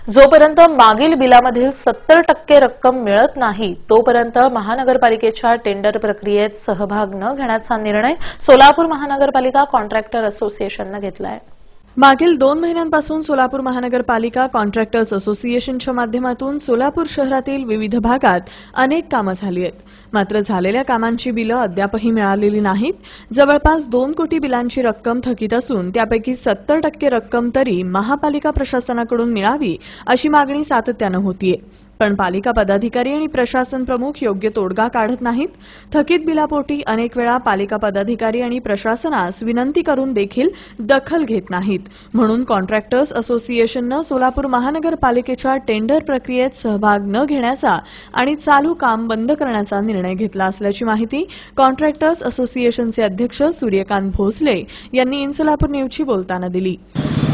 जोपर्यंत मागील बिलामधील 70% रक्कम मिळत नाही तोपर्यंत महानगरपालिकेच्या टेंडर प्रक्रियेत सहभाग न घेण्याचा निर्णय सोलापूर महानगरपालिका कॉन्ट्रॅक्टर असोसिएशनने घेतला आहे। मागील 2 महिन्यांपासून सोलापूर महानगरपालिका कॉन्ट्रॅक्टर्स असोसिएशनच्या माध्यमातून सोलापूर शहरातील विविध भागात अनेक कामे झाली आहेत। मात्र झालेल्या कामांची बिलं अद्यापही मिळालेली नाहीत। जवळपास 2 कोटी बिलांची रक्कम थकीत असून त्यापैकी 70% रक्कम तरी महापालिका प्रशासनाकडून मिळावी अशी मागणी सातत्याने होतीये। पण पालिका पदाधिकारी आणि प्रशासन प्रमुख योग्य तोडगा काढत नाहीत। थकीत बिलापोटी अनेक वेळा पालिका पदाधिकारी आणि प्रशासनास विनंती करून देखील दखल घेत नाहीत। म्हणून कॉन्ट्रॅक्टर्स असोसिएशनने सोलापूर महानगरपालिकेच्या टेंडर प्रक्रियेत सहभाग न घेण्याचा आणि चालू काम बंद करण्याचा निर्णय घेतला असल्याची माहिती कॉन्ट्रॅक्टर्स असोसिएशनचे अध्यक्ष सूर्यकांत भोसले यांनी इन सोलापूर न्यूजशी बोलताना दिली।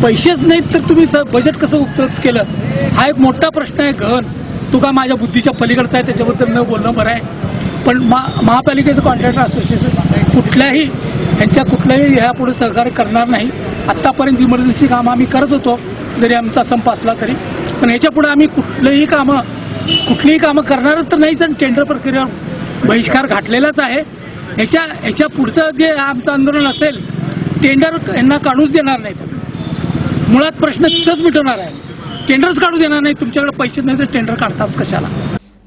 पैसेच नाहीत तर तुम्ही बजेट कसं उपलब्ध केलं हा एक मोठा प्रश्न आहे। गहन तो का माझ्या बुद्धीच्या पलीकडचा आहे त्याच्याबद्दल न बोलणं बरं आहे। पण महापालिकेचं कॉन्ट्रॅक्टर असोसिएशन कुठल्याही ह्यापुढे सहकार्य करणार नाही। आतापर्यंत इमर्जन्सी कामं आम्ही करत होतो जरी आमचा संप असला तरी, पण ह्याच्यापुढे आम्ही कुठलीही कामं करणारच तर नाहीच आणि टेंडर प्रक्रियेवर बहिष्कार घातलेलाच आहे। ह्याच्या पुढचं जे आमचं आंदोलन असेल टेंडर यांना काढूच देणार नाहीत। मुळात प्रश्न तिथंच मिटवणार आहे। टेंडर्स काढू देणार नाही। तुमच्याकडे पैसे नाही तर टेंडर काढताच कशाला।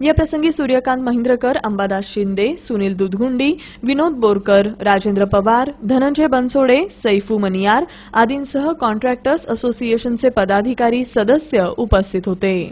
या प्रसंगी सूर्यकांत महिंद्रकर, अंबादास शिंदे, सुनील दुधगुंडी, विनोद बोरकर, राजेंद्र पवार, धनंजय बनसोडे, सैफू मनियार आदींसह कॉन्ट्रॅक्टर्स असोसिएशनचे पदाधिकारी सदस्य उपस्थित होते।